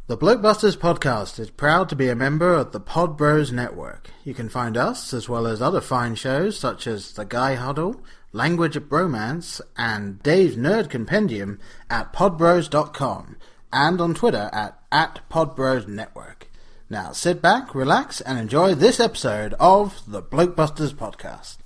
The BlokeBusters podcast is proud to be a member of the Pod Bros Network. You can find us, as well as other fine shows such as The Guy Huddle, Language of Bromance, and Dave's Nerd Compendium at podbros.com, and on Twitter at PodBrosNetwork. Now sit back, relax, and enjoy this episode of the BlokeBusters podcast.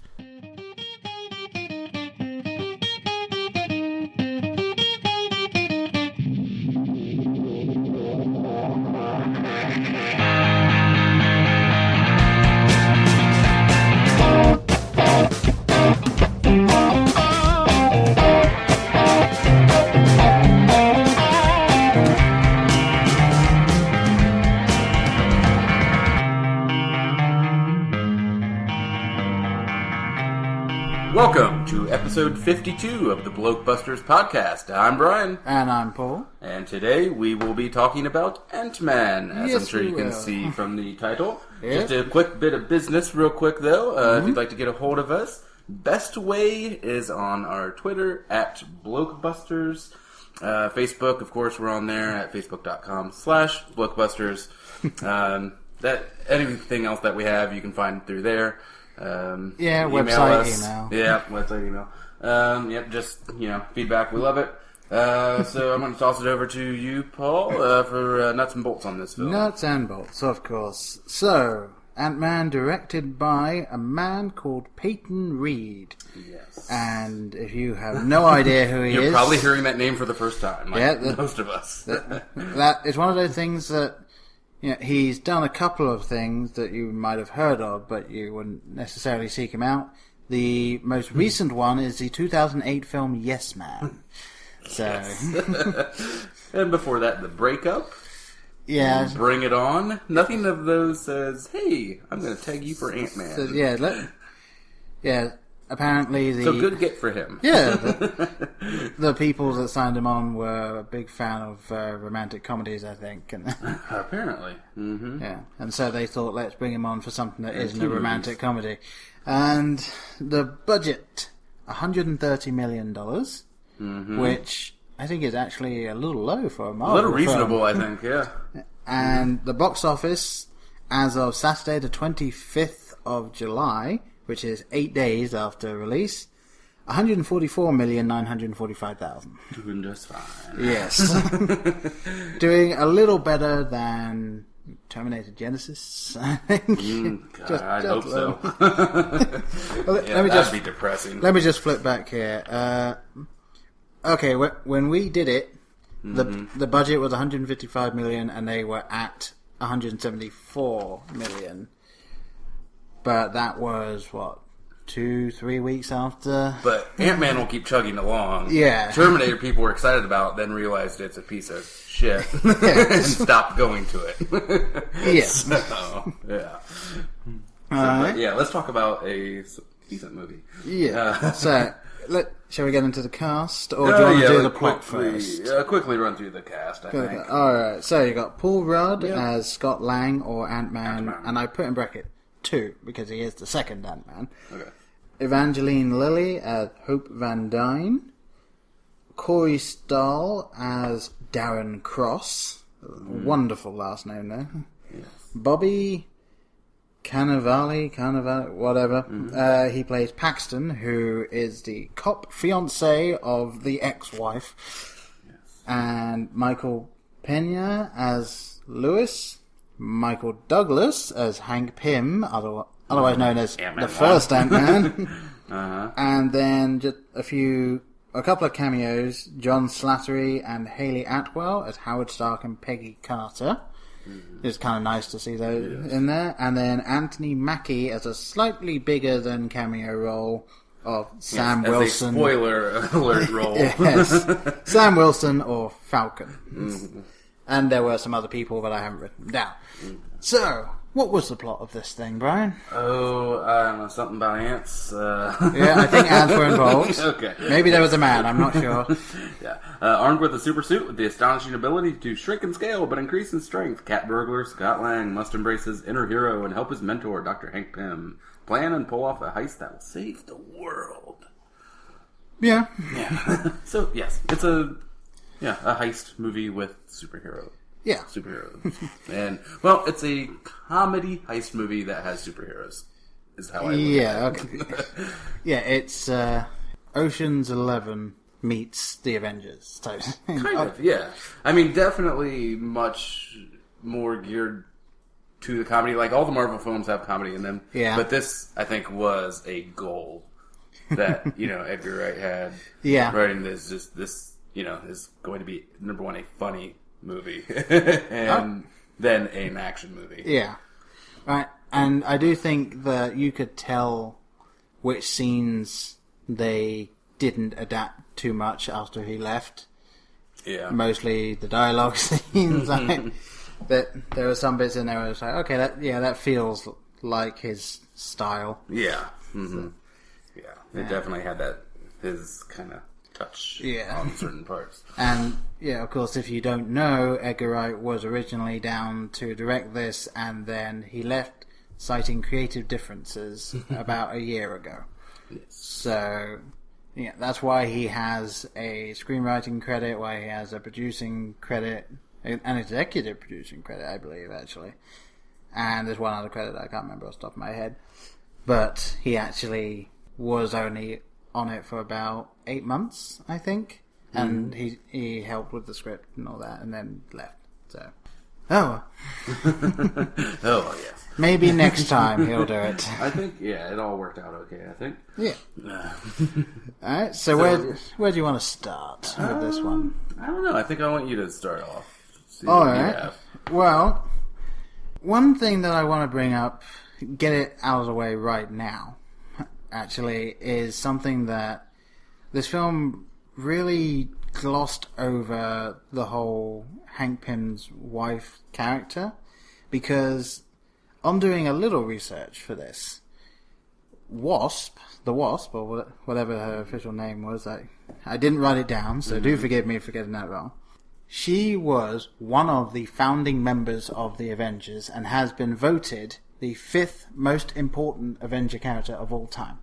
Welcome to episode 52 of the BlokeBusters podcast. I'm Brian. And I'm Paul. And today we will be talking about Ant-Man, as Yes, I'm sure we you can will. see from the title. Yep. Just a quick bit of business real quick though. If you'd like to get a hold of us, best way is on our Twitter at BlokeBusters. Facebook, of course, we're on there at facebook.com/BlokeBusters. Anything else that we have, you can find through there. Yeah, email website, us. email. Yeah, website, email. Just, feedback. We love it. So I'm going to toss it over to you, Paul, for nuts and bolts on this film. Nuts and bolts, of course. So, Ant-Man directed by a man called Peyton Reed. Yes. And if you have no idea who he You're is... probably hearing that name for the first time, like most of us. that is one of those things that... he's done a couple of things that you might have heard of, but you wouldn't necessarily seek him out. The most recent one is the 2008 film Yes Man. So, And before that, The Breakup. yeah. Bring It On. Nothing of those says, hey, I'm going to tag you for Ant-Man. So, apparently the... So good get for him. Yeah, the people that signed him on were a big fan of romantic comedies, I think. And Apparently. Mm-hmm. yeah, and so they thought, let's bring him on for something that isn't a movies. romantic comedy. And the budget, $130 million, which I think is actually a little low for a Marvel A little film. reasonable, I think, yeah. And the box office, as of Saturday the 25th of July, which is 8 days after release, 144,945,000. Doing just fine. Yes. Doing a little better than Terminator Genesis, I think. God, I hope so. That'd be depressing. Let me just flip back here. Okay, when we did it, the budget was 155 million and they were at 174 million. But that was, 2-3 weeks after? But Ant-Man will keep chugging along. Yeah. Terminator people were excited about, then realized it's a piece of shit. And stopped going to it. Yes. So, yeah. Alright. Yeah, let's talk about a decent movie. Yeah. So, shall we get into the cast? Or do you want to do the plot first? Quickly run through the cast, I think. Alright, so you got Paul Rudd as Scott Lang or Ant-Man, and I put in bracket 2 because he is the second Ant-Man. Okay. Evangeline Lilly as Hope Van Dyne. Corey Stahl as Darren Cross. Wonderful last name there. Yes. Bobby Cannavale, whatever. He plays Paxton, who is the cop fiancé of the ex-wife. Yes. And Michael Pena as Lewis. Michael Douglas as Hank Pym, otherwise known as Ant-Man the first Ant-Man. Uh-huh. And then just a couple of cameos, John Slattery and Haley Atwell as Howard Stark and Peggy Carter. It's kind of nice to see those in there. And then Anthony Mackie as a slightly bigger than cameo role of Sam Wilson. As a spoiler alert role. Yes. Sam Wilson or Falcon. And there were some other people that I haven't written down. So, what was the plot of this thing, Brian? Oh, I don't know, something about ants. Yeah, I think ants were involved. Okay. Maybe there was a man, I'm not sure. Yeah. Armed with a super suit with the astonishing ability to shrink in scale but increase in strength, cat burglar Scott Lang must embrace his inner hero and help his mentor, Dr. Hank Pym, plan and pull off a heist that will save the world. Yeah. Yeah. So, yes, it's a heist movie with superhero Yeah. superheroes. And, well, it's a comedy heist movie that has superheroes, is how I look at it. Okay. Yeah, it's Ocean's 11 meets The Avengers. So. Kind of, yeah. I mean, definitely much more geared to the comedy. Like, all the Marvel films have comedy in them. Yeah. But this, I think, was a goal that, Edgar Wright had. Yeah. Writing this, this, is going to be, number one, a funny movie. And then an action movie. Yeah. Right. And I do think that you could tell which scenes they didn't adapt too much after he left. Yeah. Mostly the dialogue scenes. That there were some bits in there where it's like, okay, that feels like his style. Yeah. Mm-hmm. Yeah. It definitely had his kind of touch on certain parts. And, of course, if you don't know, Edgar Wright was originally down to direct this, and then he left citing creative differences about a year ago. Yes. So, that's why he has a screenwriting credit, why he has a producing credit, an executive producing credit, I believe, actually. And there's one other credit I can't remember off the top of my head. But he actually was only on it for about 8 months, I think. And he helped with the script and all that, and then left. So, oh, yes. Maybe next time he'll do it. I think, it all worked out okay, I think. Yeah. Alright, so where do you want to start with this one? I don't know. I think I want you to start off. Alright. Well, one thing that I want to bring up, get it out of the way right now, actually, is something that this film really glossed over the whole Hank Pym's wife character, because on doing a little research for this, the Wasp, or whatever her official name was, I didn't write it down, so do forgive me for getting that wrong. She was one of the founding members of the Avengers and has been voted the 5th most important Avenger character of all time.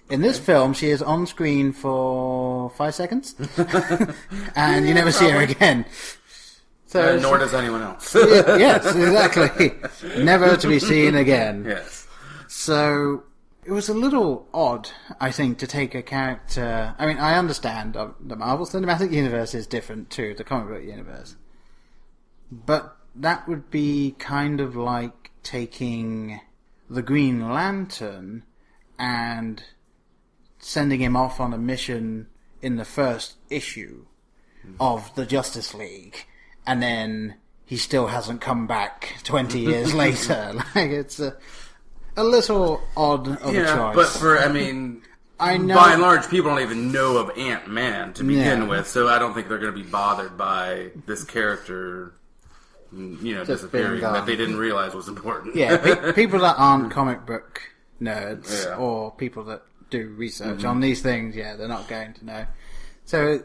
In this film, she is on screen for 5 seconds, and you never see her again. So nor does anyone else. Yes, exactly. Never to be seen again. Yes. So it was a little odd, I think, to take a character... I mean, I understand the Marvel Cinematic Universe is different to the comic book universe. But that would be kind of like taking the Green Lantern and sending him off on a mission in the first issue of the Justice League, and then he still hasn't come back 20 years later. Like, it's a little odd of a choice. But I know, by and large, people don't even know of Ant-Man to begin with, so I don't think they're going to be bothered by this character, disappearing that they didn't realize was important. Yeah, people that aren't comic book nerds, or people that do research on these things, they're not going to know. So,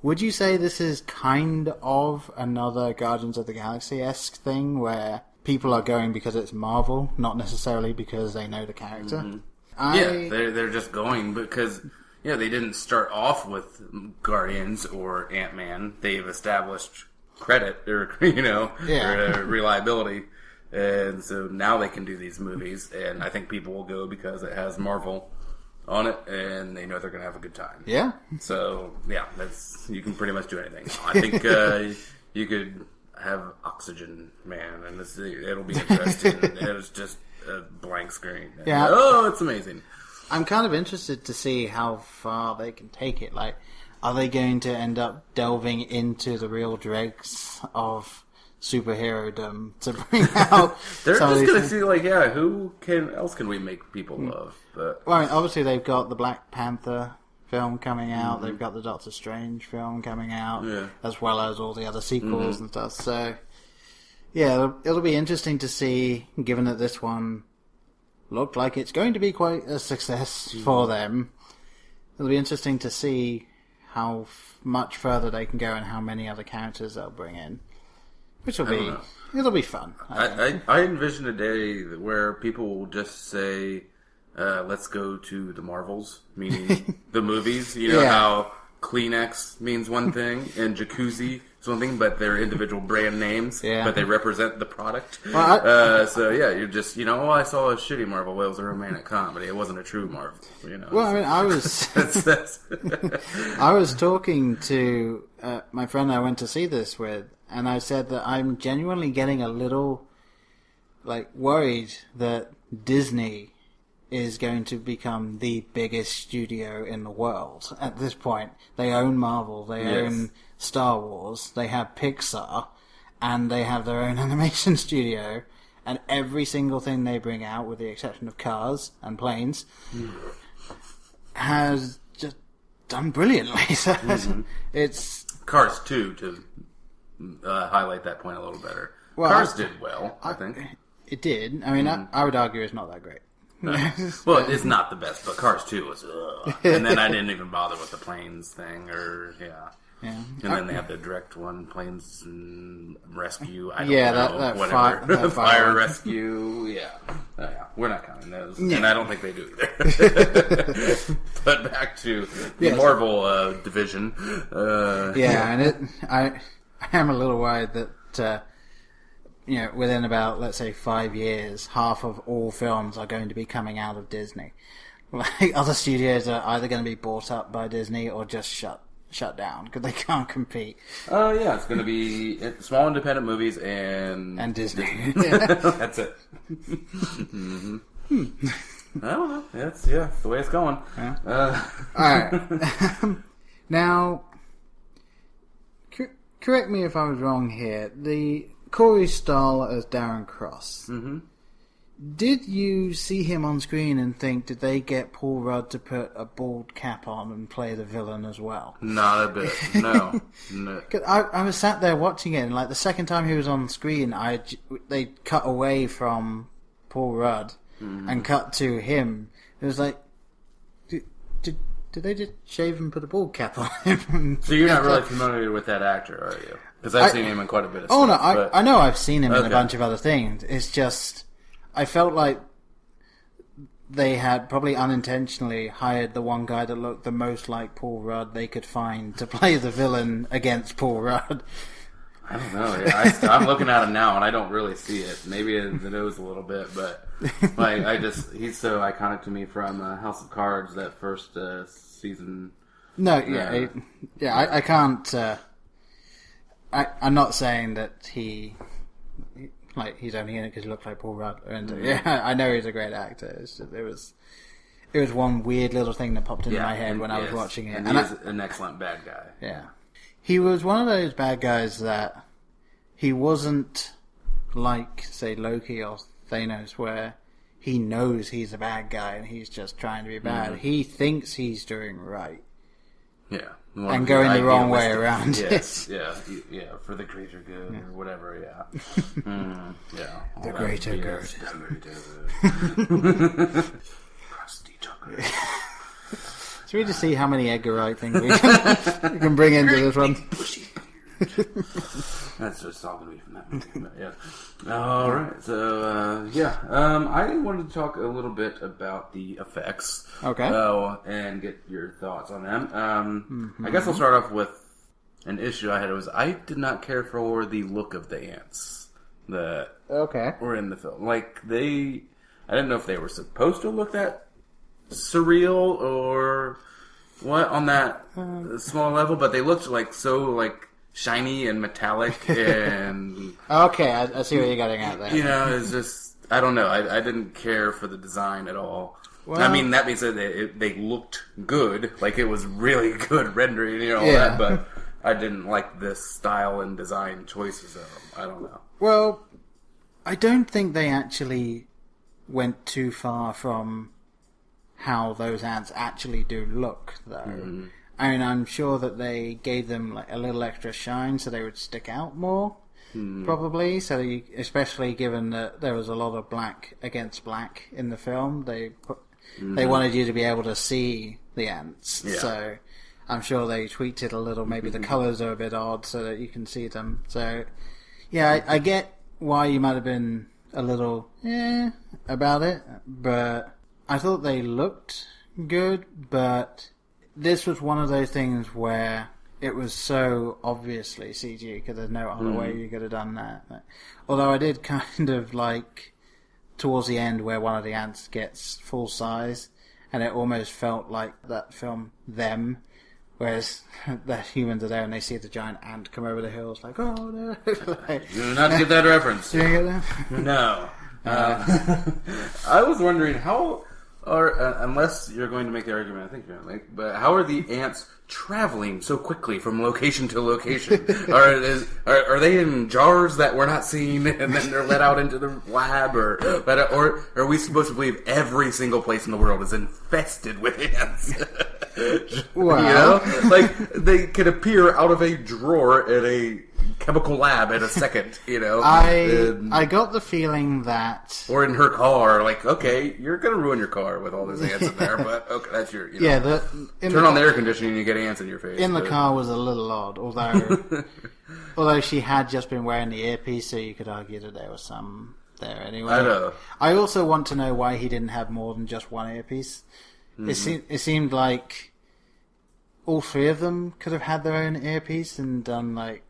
would you say this is kind of another Guardians of the Galaxy-esque thing, where people are going because it's Marvel, not necessarily because they know the character? They're just going because they didn't start off with Guardians or Ant-Man. They've established credit or reliability, and so now they can do these movies. And I think people will go because it has Marvel on it, and they know they're going to have a good time. Yeah. So you can pretty much do anything. I think you could have Oxygen Man, and it'll be interesting. It's just a blank screen. Yeah. Oh, it's amazing. I'm kind of interested to see how far they can take it. Like, are they going to end up delving into the real dregs of superhero-dom to bring out? They're just going to see, who else can we make people love? But... Well, I mean, obviously they've got the Black Panther film coming out. They've got the Doctor Strange film coming out, as well as all the other sequels and stuff. So, it'll be interesting to see, given that this one looked like it's going to be quite a success for them. It'll be interesting to see how much further they can go and how many other characters they'll bring in. Which will it'll be fun. I envision a day where people will just say, let's go to the Marvels, meaning the movies. How Kleenex means one thing and jacuzzi is one thing, but they're individual brand names, but they represent the product. Well, so yeah, you're just, I saw a shitty Marvel. Well, it was a romantic comedy. It wasn't a true Marvel. Well, I mean, I was talking to my friend I went to see this with, and I said that I'm genuinely getting a little worried that Disney is going to become the biggest studio in the world at this point. They own Marvel, they own Star Wars, they have Pixar, and they have their own animation studio, and every single thing they bring out, with the exception of cars and planes, has just done brilliantly. So it's Cars 2, to highlight that point a little better. Well, Cars did well, I think. It did. I mean, I would argue it's not that great. Well, it's not the best, but Cars 2 was and then I didn't even bother with the planes thing, and then they had the direct one, planes and rescue, I don't know, that whatever. Fire rescue, we're not counting those, and I don't think they do either. But back to the Marvel division. And I am a little worried that within about, let's say, 5 years, half of all films are going to be coming out of Disney. Other studios are either going to be bought up by Disney or just shut down because they can't compete. It's going to be small independent movies and Disney. That's it. I don't know. It's the way it's going. Yeah. All right. Now, correct me if I was wrong here. The Corey Stoll as Darren Cross. Mm-hmm. Did you see him on screen and think, did they get Paul Rudd to put a bald cap on and play the villain as well? Not a bit. No. Cause I was sat there watching it, and the second time he was on screen, they cut away from Paul Rudd and cut to him. It was like, did they just shave and put a bald cap on him? So you're not really familiar with that actor, are you? Because I've seen him in quite a bit of stuff. Oh, no, I know I've seen him in a bunch of other things. It's just, I felt like they had probably unintentionally hired the one guy that looked the most like Paul Rudd they could find to play the villain against Paul Rudd. I don't know. Yeah, I'm looking at him now, and I don't really see it. Maybe it knows a little bit, but he's so iconic to me from House of Cards, that first season. No, I can't... I'm not saying that he's only in it because he looks like Paul Rudd. I know he's a great actor. It was one weird little thing that popped into my head when I was watching it. And he is an excellent bad guy. Yeah. He was one of those bad guys that he wasn't like, say, Loki or Thanos, where he knows he's a bad guy and he's just trying to be bad. Mm-hmm. He thinks he's doing right. Yeah. And going the wrong way around. Yes, for the greater good or whatever, The greater good. Crusty chocolate. So we just see how many Edgar Wright things we can bring into this one. That's just all going to be from that movie, but yeah. All right, so I wanted to talk a little bit about the effects. Okay. And get your thoughts on them. I guess I'll start off with an issue I had. I did not care for the look of the ants that were in the film. I didn't know if they were supposed to look that surreal or what on that small level, but they looked so shiny and metallic and okay, I see what you're getting at there. It's just, I don't know, I didn't care for the design at all. Well, I mean, that being said, they looked good, it was really good rendering and all that, but I didn't like this style and design choices of them. I don't know. Well, I don't think they actually went too far from how those ants actually do look, though. Mm-hmm. I mean, I'm sure that they gave them a little extra shine so they would stick out more, probably. So, especially given that there was a lot of black against black in the film, they wanted you to be able to see the ants. Yeah. So, I'm sure they tweaked it a little. Maybe the colours are a bit odd so that you can see them. So, yeah, I get why you might have been a little about it, but I thought they looked good, but this was one of those things where it was so obviously CG because there's no other way you could have done that. Although I did kind of like towards the end where one of the ants gets full size, and it almost felt like that film Them, whereas the humans are there and they see the giant ant come over the hills, like, oh no. Like, do not get that reference. Do you get that? No. I was wondering how unless you're going to make the argument I think you're going to make, but how are the ants traveling so quickly from location to location? Are they in jars that we're not seeing and then they're let out into the lab, or are we supposed to believe every single place in the world is infested with ants? Wow. You know? Like, they could appear out of a drawer at a chemical lab in a second, you know? I got the feeling that... Or in her car, like, okay, you're going to ruin your car with all those ants in there, but okay, that's your, you know. Yeah, turn on the air conditioning and you get ants in your face. In the car was a little odd, although she had just been wearing the earpiece, so you could argue that there was some there anyway. I know. I also want to know why he didn't have more than just one earpiece. It seemed like all three of them could have had their own earpiece and done like,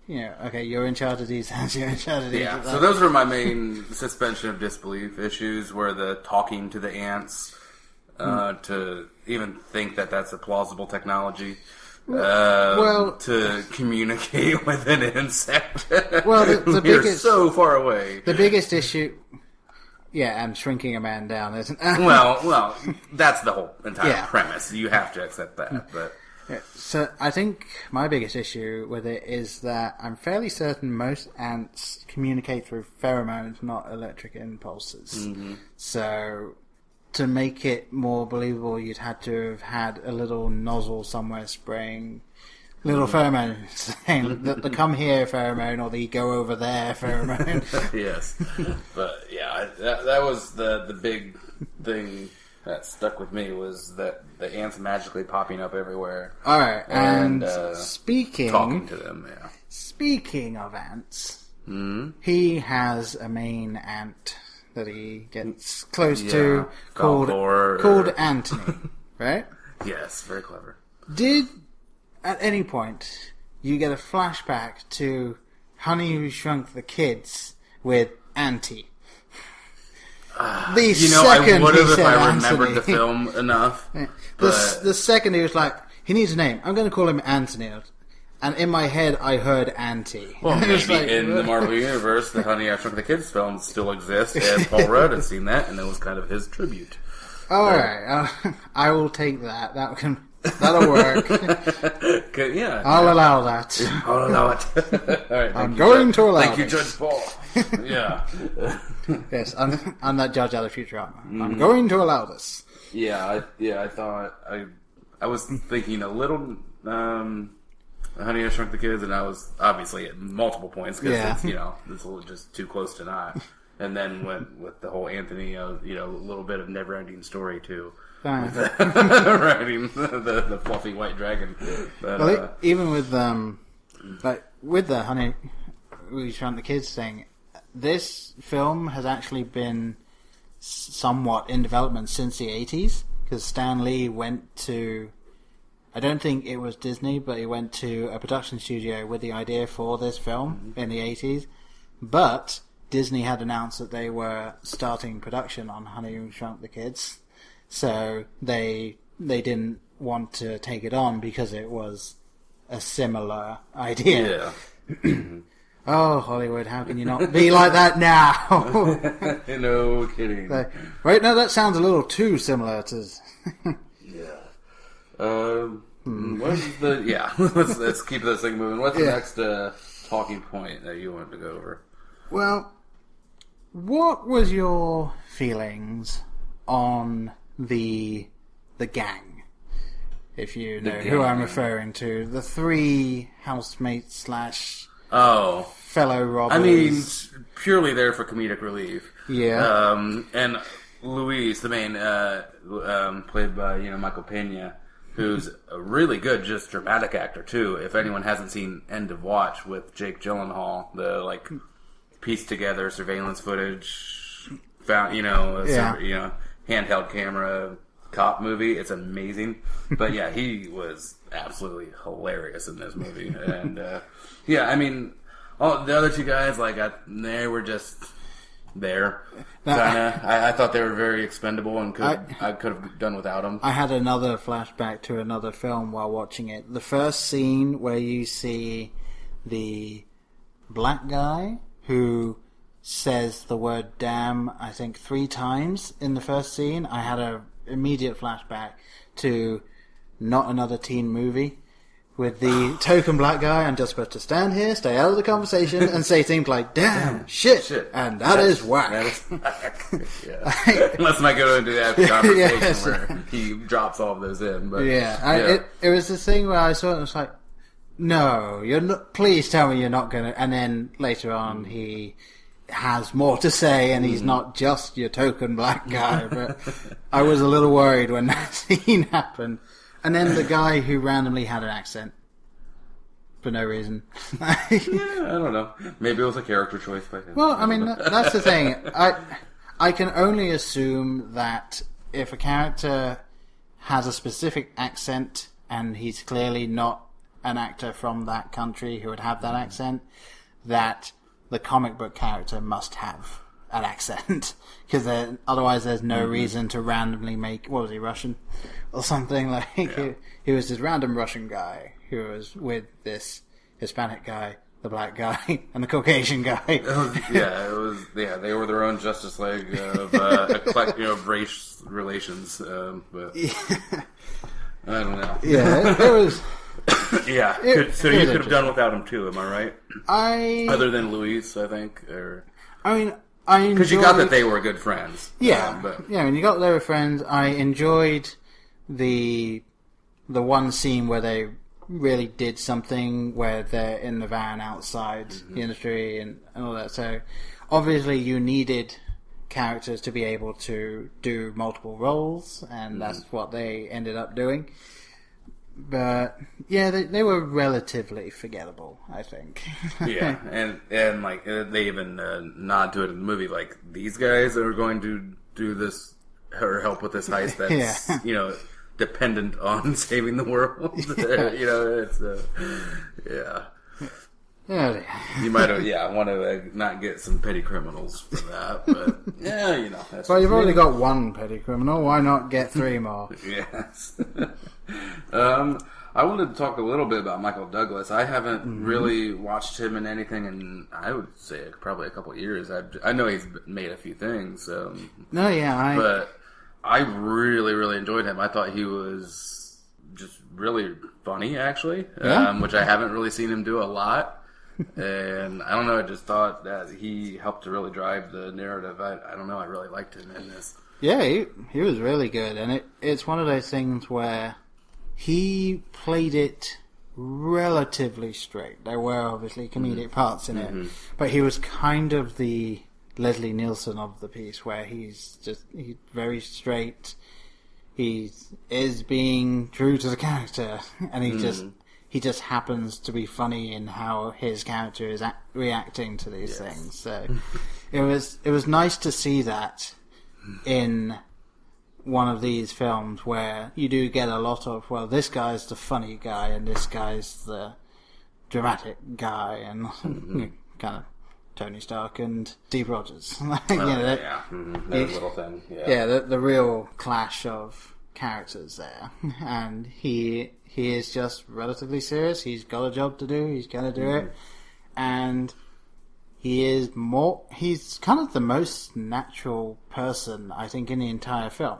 you know, okay, you're in charge of these hands, you're in charge of these. Yeah, so those were my main suspension of disbelief issues, were the talking to the ants, to even think that that's a plausible technology. To communicate with an insect. Well, the We're biggest, so far away. The biggest issue... Yeah, and shrinking a man down, isn't it? Well, that's the whole entire premise. You have to accept that. But yeah, so I think my biggest issue with it is that I'm fairly certain most ants communicate through pheromones, not electric impulses. Mm-hmm. So to make it more believable, you'd had to have had a little nozzle somewhere spraying little pheromones, saying the come here pheromone or the go over there pheromone. Yes. But yeah, that was the big thing that stuck with me, was that the ants magically popping up everywhere. Alright, and speaking... talking to them, yeah. Speaking of ants, he has a main ant that he gets close to called Anthony, right? Yes, very clever. At any point, you get a flashback to Honey Who Shrunk the Kids with Auntie. I would have if I remembered the film enough. The second he was like, he needs a name. I'm going to call him Anthony. And in my head, I heard Auntie. Well, maybe in the Marvel Universe, the Honey I Shrunk the Kids film still exists, and Paul Rudd has seen that, and it was kind of his tribute. Alright, I will take that. That'll work. Yeah, I'll allow that. I'll allow it. All right, I'm going to allow it. Thank you, Judge Paul. Yeah. Yes, I'm that judge out of Futurama. I'm going to allow this. Yeah, I thought I was thinking a little Honey, I Shrunk the Kids, and I was obviously at multiple points because it's just too close to not. And then went with the whole Anthony, a little bit of Never-Ending Story too. Riding the fluffy white dragon. But, even with with the Honey We Shrunk the Kids thing, this film has actually been somewhat in development since the 80s, because Stan Lee went to, I don't think it was Disney, but he went to a production studio with the idea for this film in the 80s, but Disney had announced that they were starting production on Honey Who Shrunk the Kids. So they didn't want to take it on because it was a similar idea. Yeah. Oh, Hollywood, how can you not be like that now? No kidding. Right, no, that sounds a little too similar to... Yeah. What's the... Yeah, let's keep this thing moving. What's the next talking point that you wanted to go over? Well, what was your feelings on the gang, if you know who I'm referring to? The three housemates / fellow robbers. I mean, purely there for comedic relief. Yeah. And Luis, the main, played by Michael Pena, who's a really good, just dramatic actor too. If anyone hasn't seen End of Watch with Jake Gyllenhaal, the pieced together surveillance footage, found handheld camera cop movie. It's amazing. But yeah, he was absolutely hilarious in this movie. And yeah, I mean, all the other two guys, they were just there. Kinda. I thought they were very expendable and I could have done without them. I had another flashback to another film while watching it. The first scene where you see the black guy who says the word damn, I think 3 times in the first scene. I had an immediate flashback to Not Another Teen Movie with the token black guy. I'm just supposed to stand here, stay out of the conversation, and say things like damn, shit. And that is whack. That is whack. Yeah. Let's not go into that conversation where he drops all of those in. But it was the thing where I saw it and was like, no, you're not, please tell me you're not going to. And then later on, he has more to say, and he's not just your token black guy. But I was a little worried when that scene happened. And then the guy who randomly had an accent for no reason. Yeah, I don't know. Maybe it was a character choice by him. Well, I mean, that's the thing. I can only assume that if a character has a specific accent and he's clearly not an actor from that country who would have that accent, that the comic book character must have an accent. Because otherwise there's no reason to randomly make... What was he, Russian? Or something like... Yeah. He was this random Russian guy who was with this Hispanic guy, the black guy, and the Caucasian guy. It was they were their own Justice League of race relations. But I don't know. Yeah, it was... Yeah, so you could have done without him too, am I right? Other than Luis, I think. I mean, I enjoyed... Because you got that they were good friends. Yeah, I mean, you got that they were friends. I enjoyed the one scene where they really did something, where they're in the van outside the industry and all that. So, obviously, you needed characters to be able to do multiple roles, and that's what they ended up doing. But yeah, they were relatively forgettable, I think. Yeah, and like they even nod to it in the movie, like these guys are going to do this or help with this heist that's dependent on saving the world. It's you might want to not get some petty criminals for that, but that's well, you've already got one petty criminal. Why not get 3 more? Yes. I wanted to talk a little bit about Michael Douglas. I haven't really watched him in anything in, I would say, probably a couple of years. I know he's made a few things. But I really, really enjoyed him. I thought he was just really funny, actually, which I haven't really seen him do a lot. And I don't know, I just thought that he helped to really drive the narrative. I don't know, I really liked him in this. Yeah, he was really good, and it's one of those things where he played it relatively straight. There were obviously comedic parts in it, but he was kind of the Leslie Nielsen of the piece, where he's very straight. He is being true to the character, and he just happens to be funny in how his character is reacting to these things. So it was nice to see that in one of these films where you do get a lot of, well, this guy's the funny guy and this guy's the dramatic guy, and kind of Tony Stark and Steve Rogers. Little thing. The real clash of characters there, and he is just relatively serious. He's got a job to do. He's going to do it, and he's kind of the most natural person, I think, in the entire film,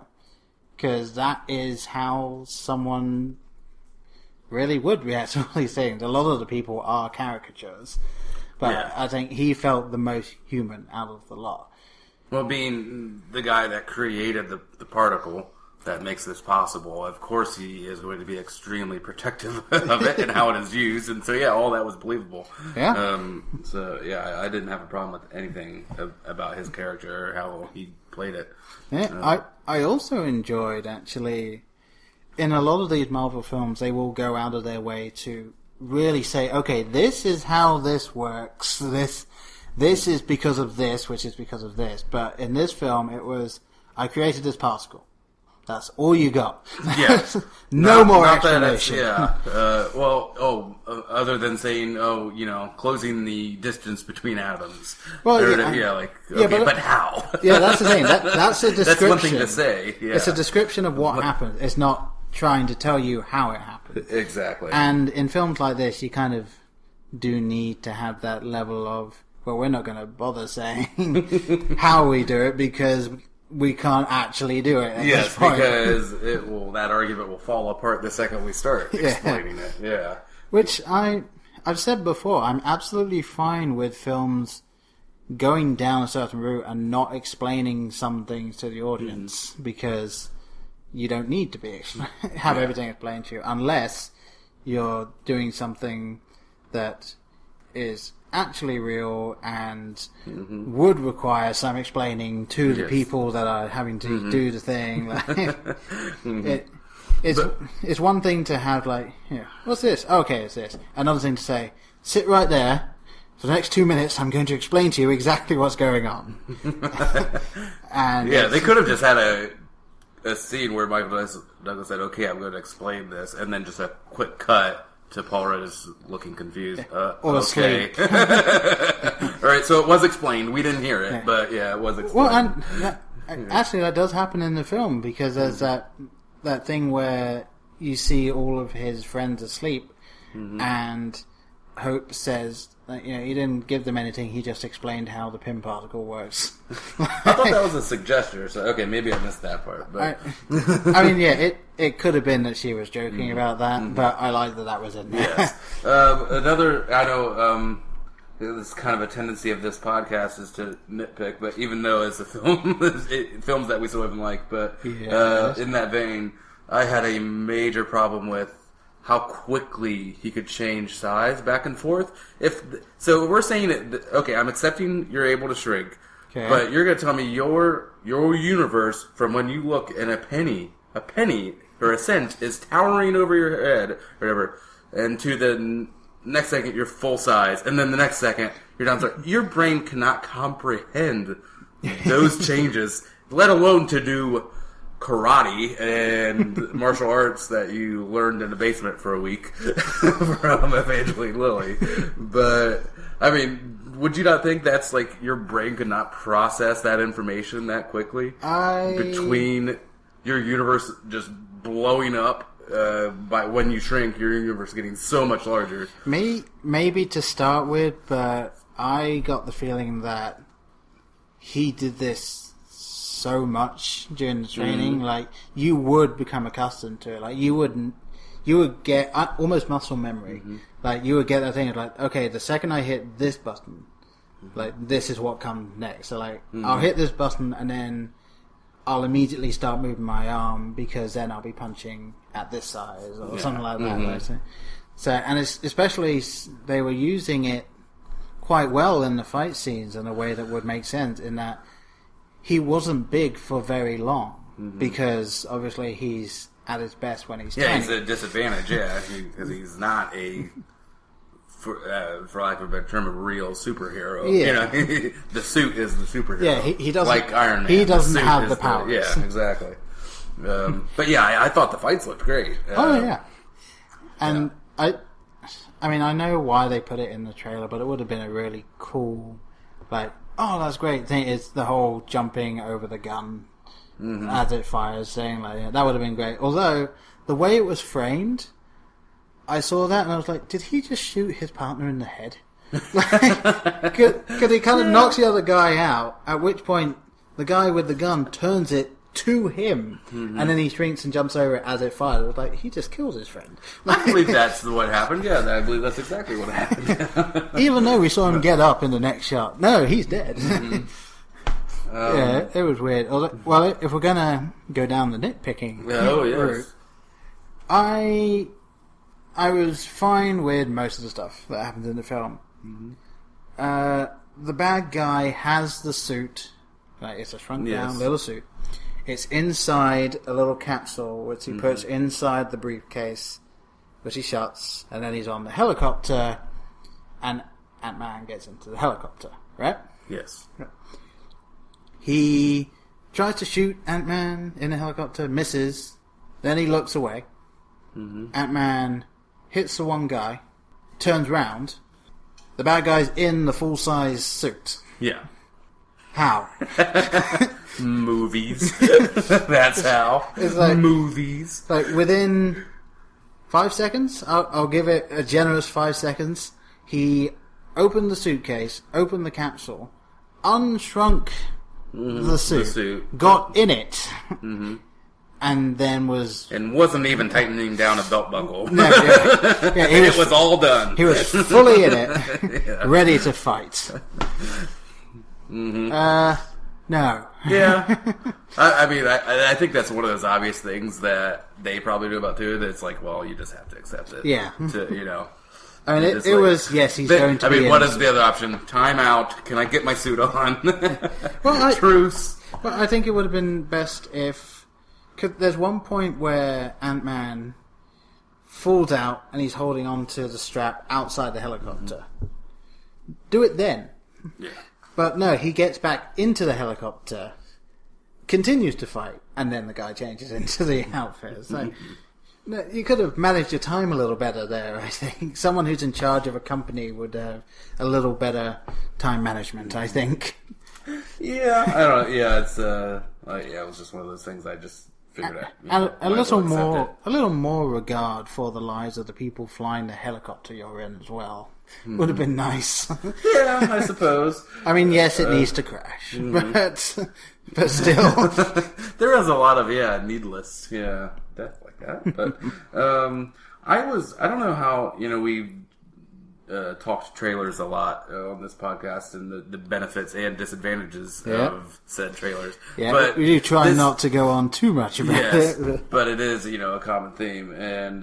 because that is how someone really would react to all these things. A lot of the people are caricatures, but I think he felt the most human out of the lot. Well, being the guy that created the particle that makes this possible, of course he is going to be extremely protective of it and how it is used, and so all that was believable. I didn't have a problem with anything about his character or how he played it. I also enjoyed, actually, in a lot of these Marvel films, they will go out of their way to really say, okay, this is how this works, this is because of this, which is because of this. But in this film, it was, I created this particle. That's all you got. Yeah. No more explanation. Other than saying, closing the distance between atoms. Well, but how? Yeah, that's the thing. That's a description. That's one thing to say. Yeah. It's a description of what happened. It's not trying to tell you how it happened. Exactly. And in films like this, you kind of do need to have that level of, well, we're not going to bother saying how we do it because we can't actually do it at this point. Because that argument will fall apart the second we start explaining it. Yeah. Which I've said before, I'm absolutely fine with films going down a certain route and not explaining some things to the audience because you don't need to have everything explained to you unless you're doing something that is actually real and would require some explaining to the people that are having to do the thing. It's one thing to have what's this? Okay, it's this. Another thing to say, sit right there. For the next 2 minutes, I'm going to explain to you exactly what's going on. And they could have just had a scene where Michael Douglas said, "Okay, I'm going to explain this," and then just a quick cut to Paul Rudd is looking confused. Or okay. Alright, so it was explained. We didn't hear it, but it was explained. Well, and actually that does happen in the film because there's that thing where you see all of his friends asleep and Hope says that, he didn't give them anything, he just explained how the Pym particle works. I thought that was a suggestion, so okay, maybe I missed that part. But it could have been that she was joking about that, but I like that was in there. Yes. This kind of a tendency of this podcast is to nitpick, but even though it's a film, films that we so even like, but in that vein, I had a major problem with how quickly he could change size back and forth. So we're saying okay, I'm accepting you're able to shrink, but you're going to tell me your universe from when you look and a penny or a cent is towering over your head or whatever, and to the next second you're full size, and then the next second you're down to your brain cannot comprehend those changes, let alone to do karate and martial arts that you learned in the basement for a week from Evangeline Lilly. But I mean, would you not think that's your brain could not process that information that quickly between your universe just blowing up by when you shrink, your universe getting so much larger? Maybe to start with, but I got the feeling that he did this so much during the training, you would become accustomed to it. You would get almost muscle memory. You would get that thing of okay, the second I hit this button, this is what comes next. So I'll hit this button and then I'll immediately start moving my arm because then I'll be punching at this size or something like that. So and it's, especially they were using it quite well in the fight scenes in a way that would make sense in that he wasn't big for very long because obviously he's at his best when he's tiny. He's at a disadvantage, because he's not for lack of a better term, a real superhero. The suit is the superhero. Yeah, he doesn't like Iron Man. He doesn't have the powers. Exactly. But I thought the fights looked great. And I mean, I know why they put it in the trailer, but it would have been a really cool, oh, that's great thing is the whole jumping over the gun as it fires thing. That would have been great. Although, the way it was framed, I saw that and I was like, did he just shoot his partner in the head? Because he kind of knocks the other guy out, at which point the guy with the gun turns it to him, and then he shrinks and jumps over it as it fires. It was like, he just kills his friend. I believe that's what happened. Yeah, I believe that's exactly what happened. Even though we saw him get up in the next shot. No, he's dead. It was weird. Well, if we're going to go down the nitpicking route, I was fine with most of the stuff that happens in the film. The bad guy has the suit. It's a shrunk down little suit. It's inside a little capsule, which he puts inside the briefcase, which he shuts, and then he's on the helicopter, and Ant-Man gets into the helicopter, right? Yes. He tries to shoot Ant-Man in a helicopter, misses. Then he looks away. Mm-hmm. Ant-Man hits the one guy, turns round. The bad guy's in the full-size suit. Yeah. How? Movies. That's how. It's like, movies. Like, within 5 seconds, I'll give it a generous 5 seconds, he opened the suitcase, opened the capsule, unshrunk the suit, got in it, and then was... And wasn't even tightening down a belt buckle. No, yeah, it was all done. He was fully in it, ready to fight. No. Yeah. I mean, I think that's one of those obvious things that they probably knew about too, that it's like, well, you just have to accept it. Yeah. I mean, it was, yes, he's going to be... I mean, what is the other option? Time out. Can I get my suit on? Truce. Well, I think it would have been best if... Cause there's one point where Ant-Man falls out and he's holding on to the strap outside the helicopter. Do it then. Yeah. But no, he gets back into the helicopter, continues to fight, and then the guy changes into the outfit. It's like, no, you could have managed your time a little better there, I think. Someone who's in charge of a company would have a little better time management, I think. Yeah, I don't know. Yeah, it's it was just one of those things I just figured out. And a little more regard for the lives of the people flying the helicopter you're in as well. Would have been nice. Yeah, I suppose. I mean, yes, it needs to crash, but still. There is a lot of, needless, death like that. But I don't know how, we talked trailers a lot on this podcast and the benefits and disadvantages of said trailers. Yeah, but we do try not to go on too much about it. But it is, a common theme. And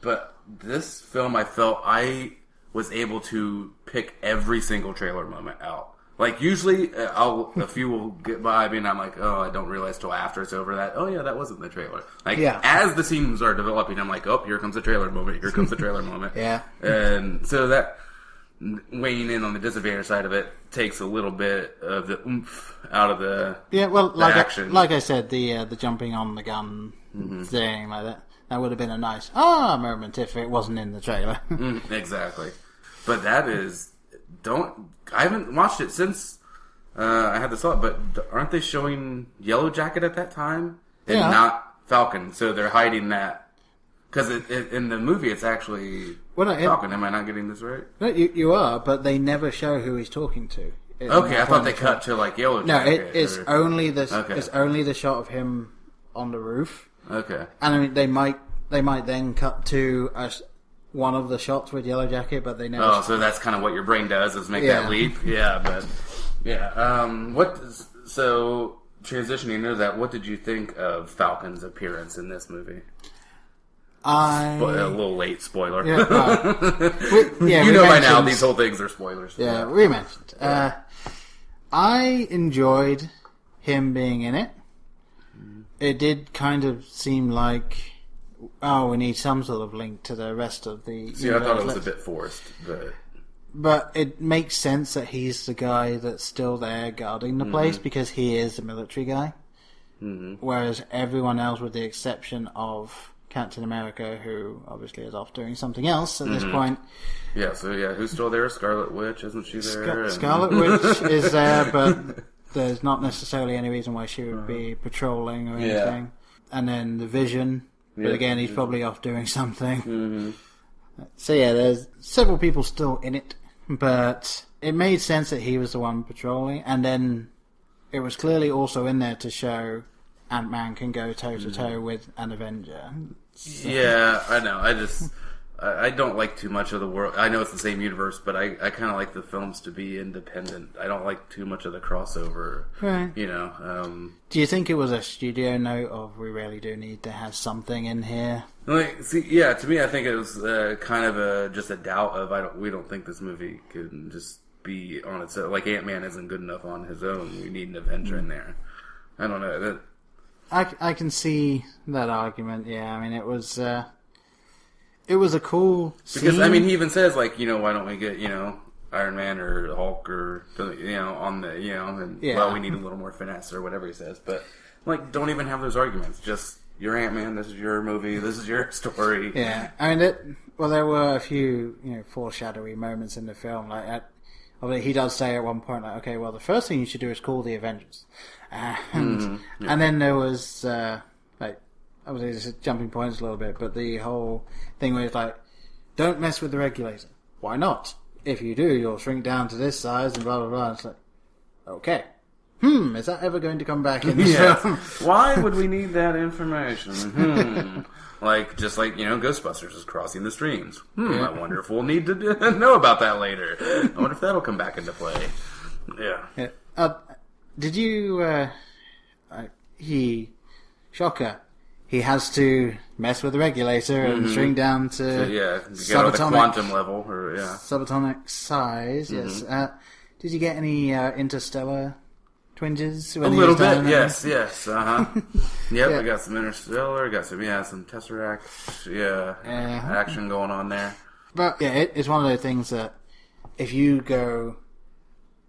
but this film, I felt I was able to pick every single trailer moment out. Like, usually, a few will get by me, and I'm like, oh, I don't realize till after it's over that, oh, yeah, that wasn't the trailer. Like, as the scenes are developing, I'm like, oh, here comes the trailer moment, here comes the trailer moment. Yeah. And so that, weighing in on the disadvantage side of it, takes a little bit of the oomph out of the action. Like I said, the jumping on the gun thing, like that would have been a nice moment if it wasn't in the trailer. Exactly. But that is... I haven't watched it since I had this thought, but aren't they showing Yellow Jacket at that time? And not Falcon, so they're hiding that. Because in the movie, it's actually Falcon. Am I not getting this right? No, you are, but they never show who he's talking to. Okay, I thought they cut to like Yellow Jacket. No, it's only the shot of him on the roof. Okay. And I mean, they might then cut to one of the shots with Yellow Jacket, but they never... Oh, so that's kind of what your brain does, is make that leap? Yeah, but... Yeah. So, transitioning into that, what did you think of Falcon's appearance in this movie? A little late spoiler. Yeah, you know by now, these whole things are spoilers. Yeah, we mentioned. I enjoyed him being in it. It did kind of seem like... Oh, we need some sort of link to the rest of the... See, I thought it was a bit forced, But it makes sense that he's the guy that's still there guarding the place, because he is the military guy. Mm-hmm. Whereas everyone else, with the exception of Captain America, who obviously is off doing something else at this point... Yeah, so who's still there? Scarlet Witch, isn't she there? Scarlet Witch is there, but there's not necessarily any reason why she would be patrolling or anything. And then the Vision... But again, he's probably off doing something. Mm-hmm. So there's several people still in it, but it made sense that he was the one patrolling, and then it was clearly also in there to show Ant-Man can go toe-to-toe with an Avenger. So. Yeah, I know. I don't like too much of the world. I know it's the same universe, but I kind of like the films to be independent. I don't like too much of the crossover. Right. Do you think it was a studio note of we really do need to have something in here? To me, I think it was kind of just a doubt of we don't think this movie can just be on its own. Like Ant-Man isn't good enough on his own. We need an Avenger in there. I don't know. I can see that argument. Yeah, I mean it was a cool scene. Because, I mean, he even says, like, why don't we get, Iron Man or Hulk or, on the, and, well, we need a little more finesse or whatever he says. But, like, don't even have those arguments. Just, you're Ant-Man, this is your movie, this is your story. Yeah, I mean, there were a few, foreshadowy moments in the film. Like, he does say at one point, like, okay, well, the first thing you should do is call the Avengers. And then there was, obviously, just jumping points a little bit, but the whole thing where it's like, don't mess with the regulator. Why not? If you do, you'll shrink down to this size and blah, blah, blah. It's like, okay. Is that ever going to come back in this film? Why would we need that information? Just like, Ghostbusters is crossing the streams. I wonder if we'll need to know about that later. I wonder if that'll come back into play. Yeah. Did you, Shocker, he has to mess with the regulator and shrink down to get on the quantum level, or subatomic size. Yes. Did you get any interstellar twinges? A little bit. Yes. Yep. I got some interstellar. Got some Tesseract. Action going on there. But it's one of those things that if you go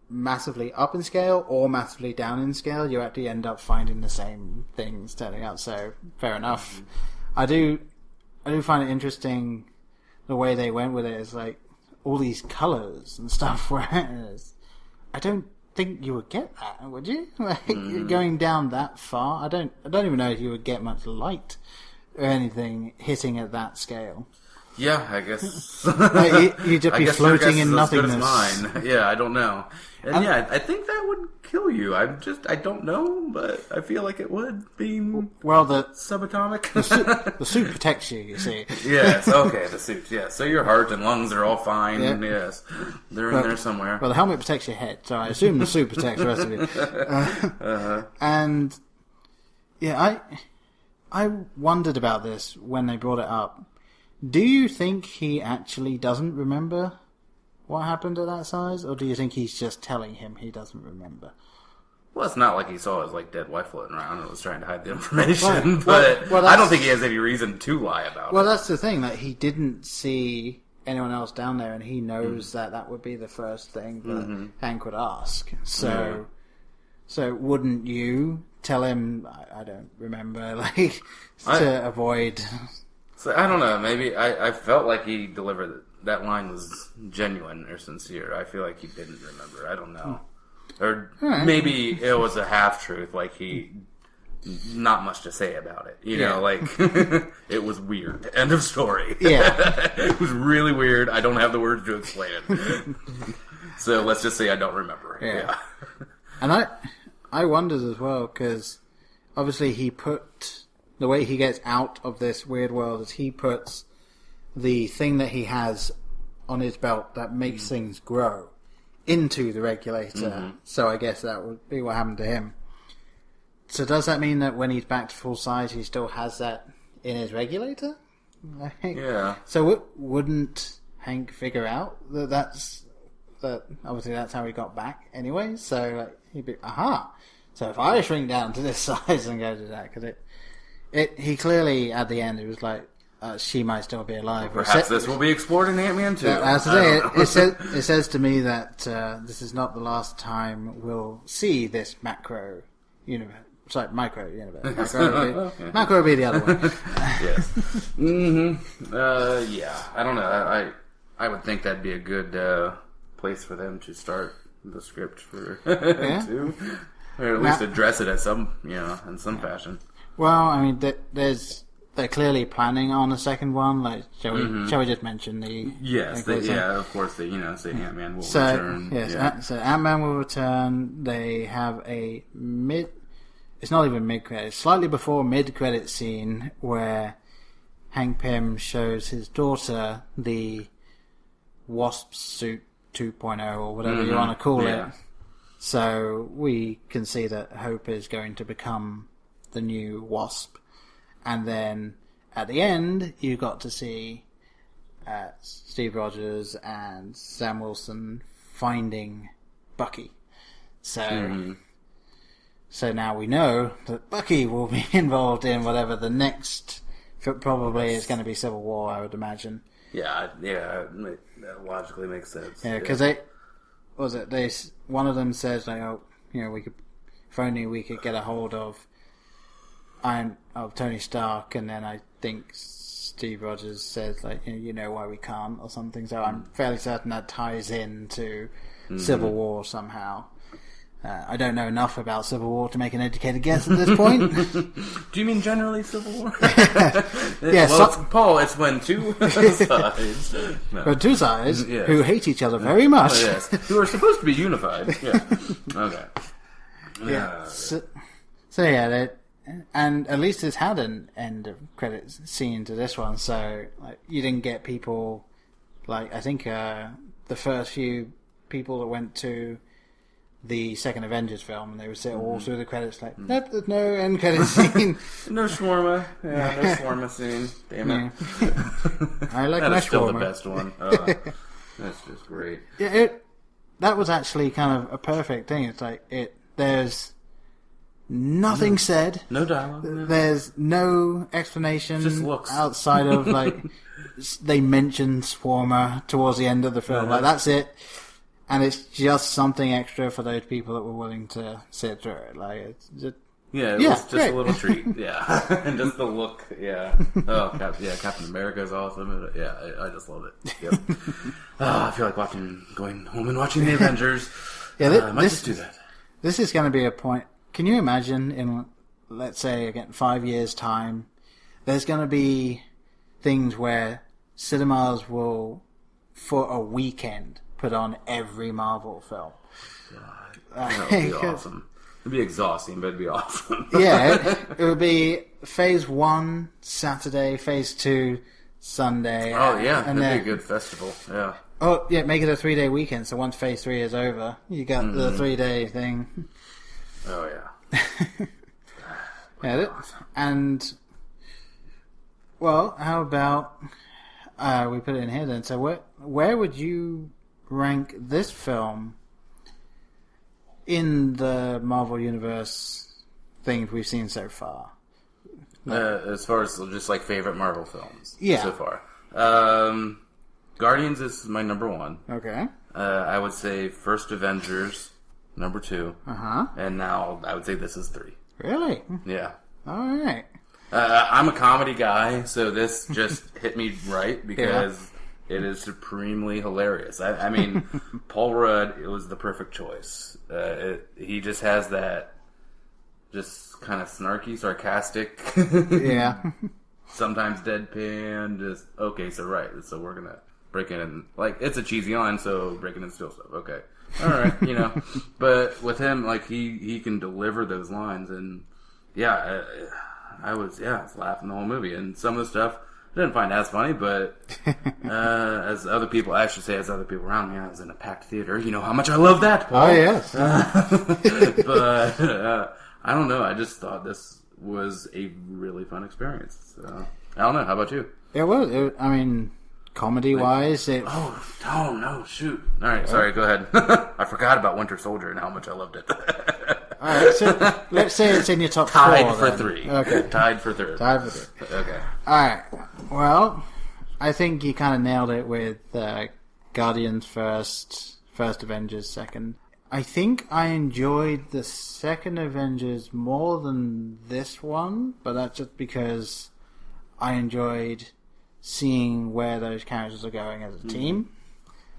massively up in scale or massively down in scale, you actually end up finding the same things turning out. So fair enough. I do find it interesting the way they went with it. Is like all these colours and stuff. Whereas I don't think you would get that, would you? Going down that far, I don't even know if you would get much light or anything hitting at that scale. Yeah, I guess. You'd just be floating in nothingness. Mine. Yeah, I don't know. And I think that would kill you. I don't know, but I feel like it would be the subatomic. The suit protects you, you see. Yes, okay, the suit, yes. So your heart and lungs are all fine, yes. They're in there somewhere. Well, the helmet protects your head, so I assume the suit protects the rest of you. And, I wondered about this when they brought it up. Do you think he actually doesn't remember what happened at that size, or do you think he's just telling him he doesn't remember? Well, it's not like he saw his dead wife floating around and was trying to hide the information, but I don't think he has any reason to lie about it. Well, that's the thing, that he didn't see anyone else down there, and he knows that would be the first thing that Hank would ask. So wouldn't you tell him, I don't remember, to avoid... So, I don't know, maybe I felt like he delivered that line was genuine or sincere. I feel like he didn't remember. I don't know. Or maybe it was a half-truth, like he... Not much to say about it. It was weird. End of story. Yeah. It was really weird. I don't have the words to explain it. So let's just say I don't remember. Yeah. And I wondered as well, because obviously the way he gets out of this weird world is he puts the thing that he has on his belt that makes things grow into the regulator. So I guess that would be what happened to him. So does that mean that when he's back to full size, he still has that in his regulator? Yeah. So wouldn't Hank figure out that obviously that's how he got back anyway? So he'd be, so if I shrink down to this size and go to that, because he clearly, at the end, it was like, she might still be alive. Perhaps this will be explored in Ant-Man 2. It says to me that this is not the last time we'll see this macro universe. Sorry, micro universe. Macro would be the other one. Yes. I don't know. I would think that'd be a good place for them to start the script for 2. Or at least address it in some fashion. Well, I mean, they're clearly planning on a second one. Shall we just mention the? Yes, of course. Say Ant-Man will return. Yes, so Ant-Man will return. They have a it's not even mid-credit, slightly before mid-credit scene where Hank Pym shows his daughter the Wasp suit 2.0 or whatever you want to call it. So we can see that Hope is going to become the new Wasp. And then at the end, you got to see Steve Rogers and Sam Wilson finding Bucky. So now we know that Bucky will be involved in whatever the next... Probably it's going to be Civil War, I would imagine. Yeah, that logically makes sense. Yeah, because was it? One of them says like, oh, we could, if only we could get a hold of Tony Stark, and then I think Steve Rogers says like, you know why we can't or something. So I'm fairly certain that ties into Civil War somehow. I don't know enough about Civil War to make an educated guess at this point. Do you mean generally Civil War? Yeah, Paul, it's when two sides... No. But two sides who hate each other very much. Oh, yes. Who are supposed to be unified. Yeah. Okay. Yeah. So and at least it's had an end of credits scene to this one, so like, you didn't get people... Like, I think the first few people that went to the second Avengers film, and they would sit all through the credits like, nope, there's no end credit scene. No shawarma. Yeah, no shawarma scene. Damn it. Yeah. I like my shawarma. That's still the best one. That's just great. Yeah, that was actually kind of a perfect thing. It's like, there's nothing said. No dialogue. There's no explanation. Just looks. Outside of, like, they mention shawarma towards the end of the film. Like, that's it. And it's just something extra for those people that were willing to sit through it. Like, it's just... Yeah, it was just a little treat. Yeah. And just the look. Yeah. Oh, Captain America is awesome. Yeah, I just love it. Yep. I feel like going home and watching the Avengers. Yeah, I might just do that. This is going to be a point. Can you imagine in, let's say, again, 5 years' time, there's going to be things where cinemas will, for a weekend, put on every Marvel film. God, that would be awesome. It'd be exhausting, but it'd be awesome. Yeah, it would be Phase 1 Saturday, Phase 2 Sunday. Oh, yeah, that'd be a good festival, yeah. Oh, yeah, make it a 3-day weekend, so once Phase 3 is over, you got the 3-day thing. Oh, yeah. Yeah, awesome. And, well, how about we put it in here then? So where would you rank this film in the Marvel Universe things we've seen so far? As far as just like favorite Marvel films so far. Guardians is my number 1. Okay. I would say First Avengers, number 2. Uh-huh. And now I would say this is 3. Really? Yeah. All right. I'm a comedy guy, so this just hit me right because it is supremely hilarious. I mean, Paul Rudd, it was the perfect choice. He just has that just kind of snarky, sarcastic, sometimes deadpan, just, okay, so we're going to break in and, like, it's a cheesy line, so breaking in and steal stuff, okay. All right, But with him, like, he can deliver those lines, and, I was laughing the whole movie, and some of the stuff I didn't find as funny, but as other people around me, I was in a packed theater. You know how much I love that, Paul. Oh, yes. But I don't know. I just thought this was a really fun experience. So, I don't know. How about you? It was. I mean, comedy-wise, it... Oh, no, shoot. All right, sorry, go ahead. I forgot about Winter Soldier and how much I loved it. Alright, so let's say it's in your top 4. Tied for 3. Okay. Tied for 3. Okay. Alright, well, I think you kind of nailed it with Guardians first Avengers second. I think I enjoyed the second Avengers more than this one, but that's just because I enjoyed seeing where those characters are going as a team.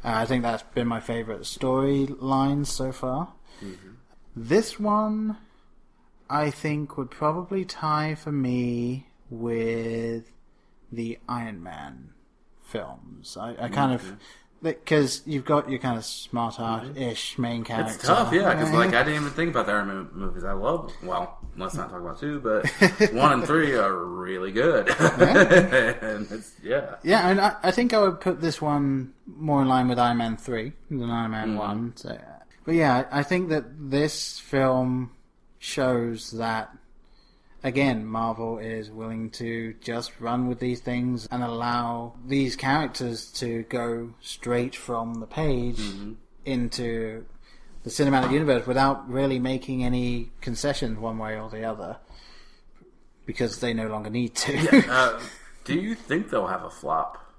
I think that's been my favourite storyline so far. Mm-hmm. This one, I think, would probably tie for me with the Iron Man films. I kind of... Because you've got your kind of smart-ish main character. It's tough, yeah, because I didn't even think about the Iron Man movies. I love... Well, let's not talk about 2, but 1 and 3 are really good. And Yeah, and I think I would put this one more in line with Iron Man 3 than Iron Man 1. So, but yeah, I think that this film shows that, again, Marvel is willing to just run with these things and allow these characters to go straight from the page into the cinematic universe without really making any concessions one way or the other, because they no longer need to. Do you think they'll have a flop?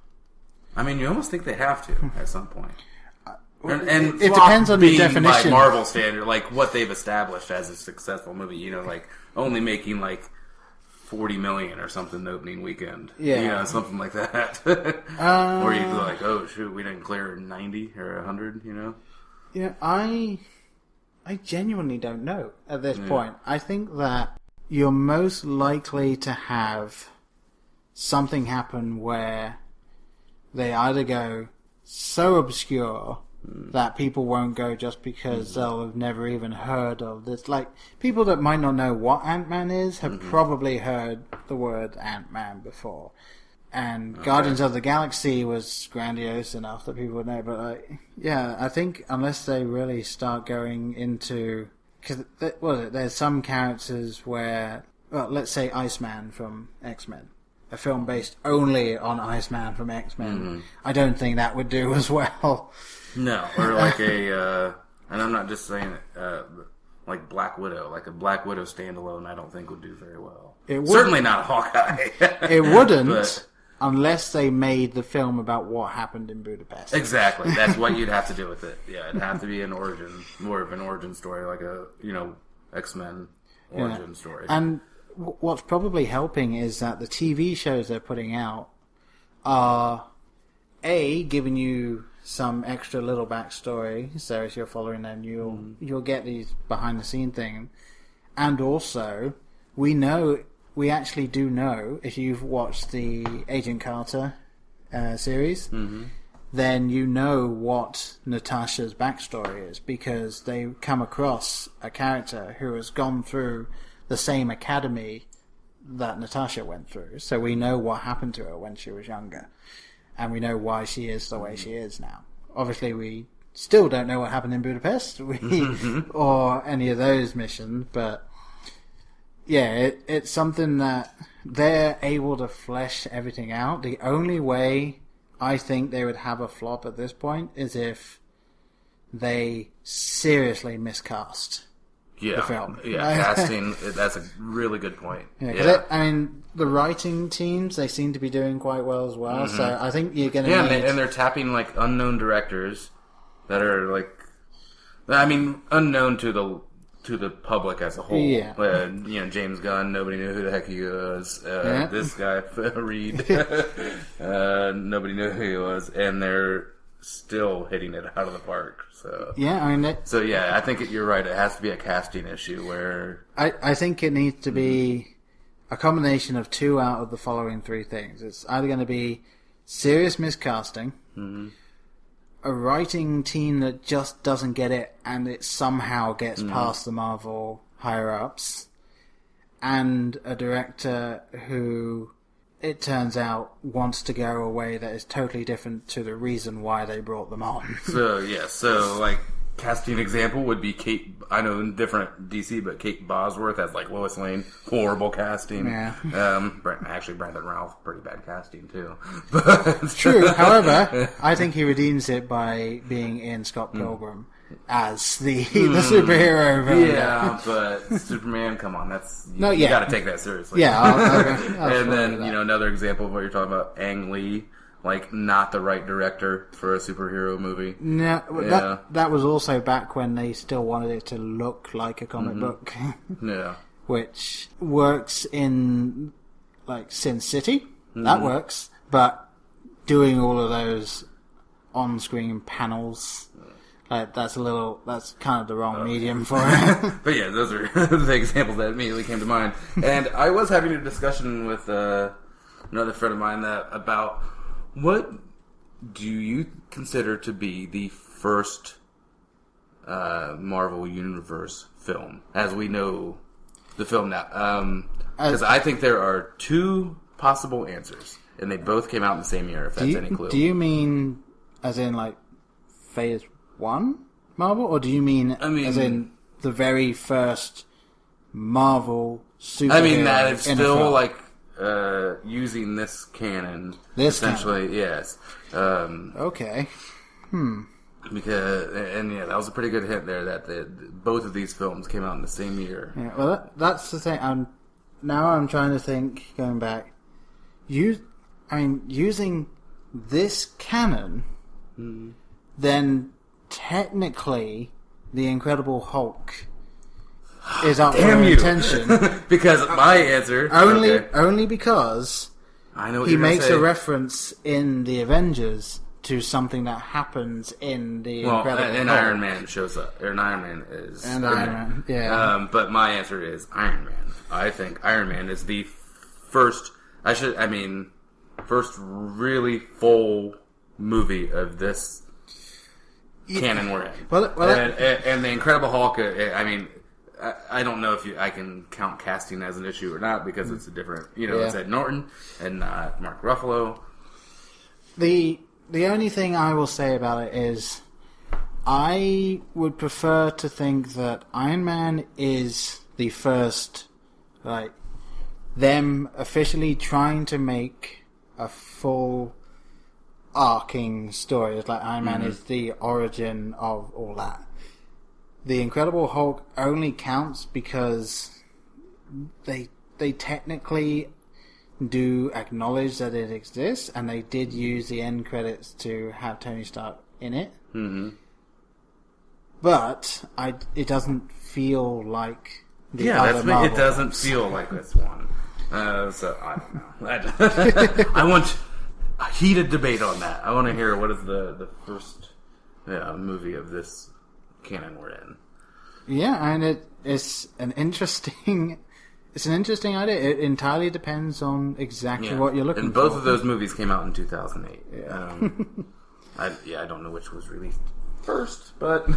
I mean, you almost think they have to at some point. And it depends on the being definition. By Marvel standard, like what they've established as a successful movie, you know, like only making like 40 million or something the opening weekend. Yeah. You know, something like that. Or you'd be like, oh shoot, we didn't clear 90 or 100, you know? Yeah, I genuinely don't know at this point. I think that you're most likely to have something happen where they either go so obscure that people won't go just because they'll have never even heard of this. Like, people that might not know what Ant-Man is have probably heard the word Ant-Man before. And Guardians of the Galaxy was grandiose enough that people would know. But, I think unless they really start going into... Because, there's some characters where... Well, let's say Iceman from X-Men. A film based only on Iceman from X-Men. I don't think that would do as well. No, or like and I'm not just saying like Black Widow. Like a Black Widow standalone, I don't think would do very well. Certainly not Hawkeye. It wouldn't, unless they made the film about what happened in Budapest. Exactly, that's what you'd have to do with it. Yeah, it'd have to be more of an origin story, like a, X-Men origin story. And what's probably helping is that the TV shows they're putting out are, A, giving you some extra little backstory, so if you're following them, you'll get these behind-the-scene thing. And also, we actually do know, if you've watched the Agent Carter series, then you know what Natasha's backstory is, because they come across a character who has gone through the same academy that Natasha went through. So we know what happened to her when she was younger. And we know why she is the way she is now. Obviously, we still don't know what happened in Budapest or any of those missions, but yeah, it's something that they're able to flesh everything out. The only way I think they would have a flop at this point is if they seriously miscast the film. Yeah, casting, that's a really good point. Yeah. The writing teams, they seem to be doing quite well as well, so I think you're going to need... and they're tapping, like, unknown directors that are, like... unknown to the public as a whole. Yeah. James Gunn, nobody knew who the heck he was. This guy, Reed, nobody knew who he was, and they're still hitting it out of the park. So I think you're right. It has to be a casting issue where I think it needs to be a combination of two out of the following three things. It's either going to be serious miscasting, a writing team that just doesn't get it and it somehow gets past the Marvel higher ups, and a director who, it turns out, wants to go a way that is totally different to the reason why they brought them on. So like, casting example would be Kate, I know different DC, but Kate Bosworth as like Lois Lane, horrible casting. Yeah. Actually, Brandon Routh, pretty bad casting too. But true. However, I think he redeems it by being in Scott Pilgrim as the superhero villain. Yeah, but Superman, come on, you got to take that seriously. Yeah, I'll and then another example of what you're talking about, Ang Lee. Like, not the right director for a superhero movie. No, that was also back when they still wanted it to look like a comic book. Yeah. Which works in, like, Sin City. That works. But doing all of those on-screen panels, like, that's kind of the wrong medium for it. But yeah, those are the examples that immediately came to mind. And I was having a discussion with another friend of mine about... What do you consider to be the first Marvel Universe film, as we know the film now? Because I think there are two possible answers, and they both came out in the same year, if that's any clue. Do you mean as in, like, Phase 1 Marvel, or do you mean as in the very first Marvel superhero? I mean, that it's still, like... using this canon, essentially, yes. Okay. Because that was a pretty good hint there that both of these films came out in the same year. Yeah, well, that's the thing. I'm trying to think, going back. Using this canon, then technically, The Incredible Hulk is up Damn for you. attention. Because my answer... Only because I know what he you're gonna makes say. a reference in The Avengers to something that happens in The Incredible Hulk. And Iron Man shows up. Or Iron Man is... And Iron Man, yeah. But my answer is Iron Man. I think Iron Man is the first... first really full movie of this canon we're in. And The Incredible Hulk, I don't know if I can count casting as an issue or not because it's a different... it's Ed Norton and not Mark Ruffalo. The only thing I will say about it is I would prefer to think that Iron Man is the first, them officially trying to make a full arcing story. It's like Iron Man is the origin of all that. The Incredible Hulk only counts because they technically do acknowledge that it exists, and they did use the end credits to have Tony Stark in it. Mm-hmm. But it doesn't feel like the other Marvel it doesn't films. feel like this one. So I don't know. I want a heated debate on that. I want to hear what is the first movie of this canon we're in. Yeah, and it's an interesting idea. It entirely depends on exactly what you're looking for. And both of those movies came out in 2008. Yeah. I don't know which was released first, but...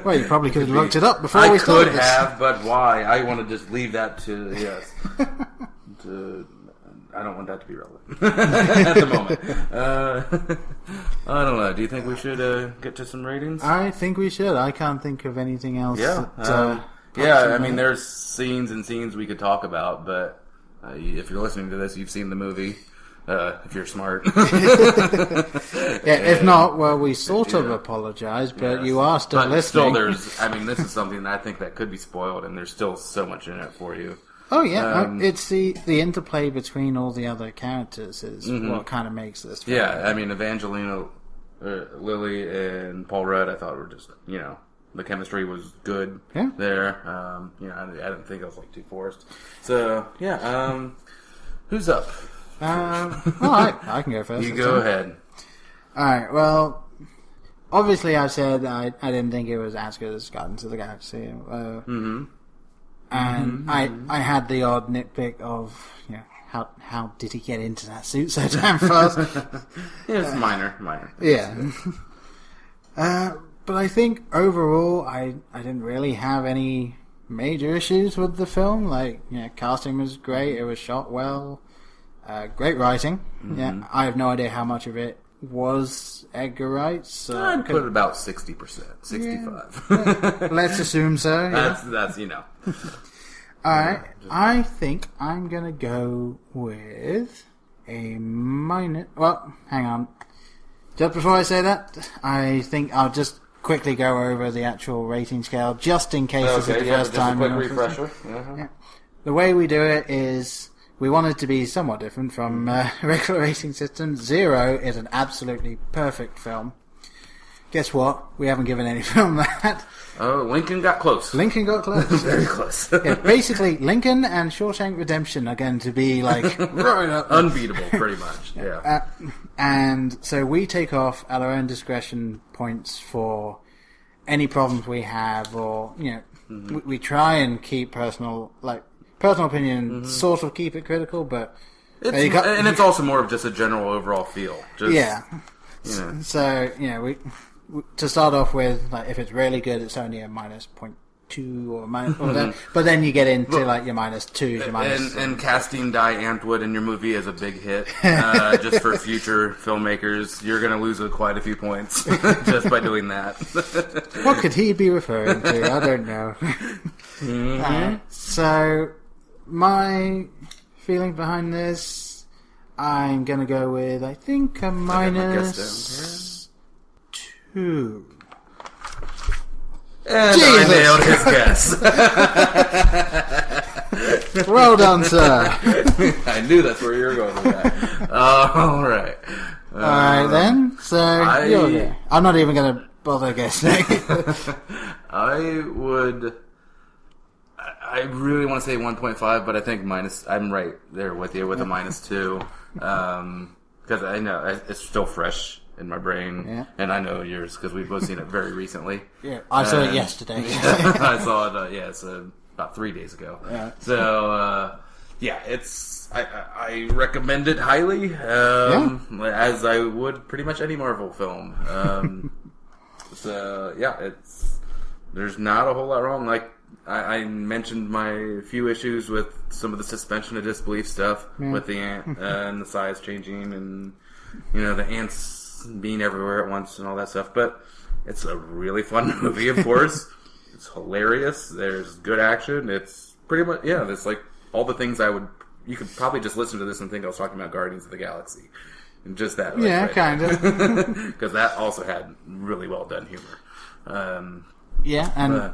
Well, you probably could have looked it up before we started this. I could have, but why? I want to just leave that to... Yes. I don't want that to be relevant at the moment. I don't know. Do you think we should get to some ratings? I think we should. I can't think of anything else. Yeah. There's scenes and scenes we could talk about, but if you're listening to this, you've seen the movie. If you're smart. If not, well, we sort of apologize, but you are still listening. Still, this is something that I think that could be spoiled, and there's still so much in it for you. Oh yeah, it's the interplay between all the other characters is what kind of makes this film. Yeah, Evangelina Lilly and Paul Rudd, I thought were just, the chemistry was good there. I didn't think it was too forced. So who's up? I can go first. You go ahead. All right. Well, obviously, I said I didn't think it was as good as Guardians of the Galaxy. And I had the odd nitpick of how did he get into that suit so damn fast? It's minor. Yeah. But I think overall, I didn't really have any major issues with the film. Casting was great. It was shot well. Great writing. Yeah, I have no idea how much of it was Edgar Wright. So I'd put it about 60%, 65. Yeah, let's assume so. Yeah. That's Alright, I think I'm gonna go with a minus... Well, hang on. Just before I say that, I think I'll just quickly go over the actual rating scale, just in case this is the first time. Just a quick refresher. Yeah. The way we do it is... We want it to be somewhat different from regular rating systems. 0 is an absolutely perfect film. Guess what? We haven't given any film that. Oh, Lincoln got close. Very close. Basically, Lincoln and Shawshank Redemption are going to be right up. Unbeatable, pretty much. Yeah. And so we take off at our own discretion points for any problems we have, or we try and keep personal opinion, sort of keep it critical, but... It's also more of just a general overall feel. So, we to start off with, if it's really good, it's only a minus 0.2 or minus... but then you get into, your minus 2s, your minus... And casting Di Antwoord in your movie is a big hit. Just for future filmmakers, you're going to lose quite a few points just by doing that. What could he be referring to? I don't know. So... My feeling behind this, I'm going to go with, I think, a minus 2. And Jesus. I nailed his guess. Well done, sir. I knew that's where you were going with that. All right. All right, then. So, you're there. I'm not even going to bother guessing. I really want to say 1.5, but I think I'm right there with you with a -2. Because I know it's still fresh in my brain, and I know yours because we've both seen it very recently. Yeah, I saw it yesterday. I saw it. It's about 3 days ago. Yeah. So I recommend it highly, as I would pretty much any Marvel film. There's not a whole lot wrong. Like I mentioned my few issues with some of the suspension of disbelief stuff with the ant and the size changing and the ants being everywhere at once and all that stuff. But it's a really fun movie, of course. It's hilarious. There's good action. It's pretty much it's like all the things you could probably just listen to this and think I was talking about Guardians of the Galaxy. And just that. Kind of. Because that also had really well done humor. And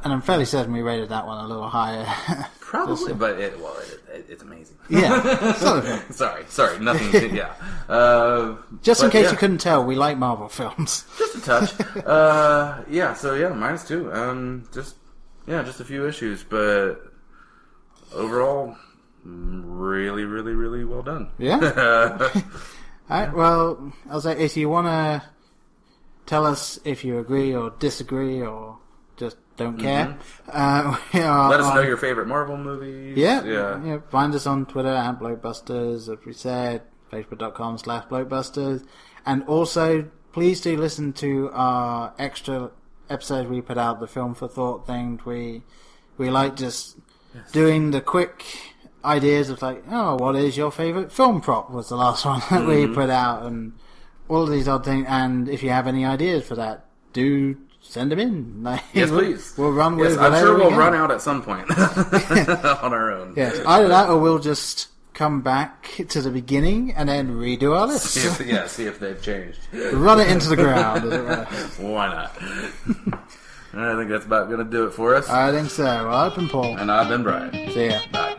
I'm fairly certain we rated that one a little higher. Probably, but it's amazing. Yeah. Sort of. Sorry, nothing. Just in case you couldn't tell, we like Marvel films. Just a touch. -2. Just a few issues, but overall, really, really, really well done. Yeah. All right. Well, I'll say if you want to tell us if you agree or disagree or just don't care. Let us know your favorite Marvel movies. Yeah. Find us on Twitter at BlokeBusters, as we said, Facebook.com/BlokeBusters. And also, please do listen to our extra episode we put out, the Film for Thought thing. We like just doing the quick ideas of like, what is your favorite film prop was the last one that we put out, and all of these odd things. And if you have any ideas for that, do send them in. Yes, please. We'll run with I'm sure we'll run out at some point on our own. Yes, either that or we'll just come back to the beginning and then redo our list. See if they've changed. Run it into the ground. Why not? I think that's about going to do it for us. I think so. Well, I've been Paul. And I've been Brian. See ya. Bye.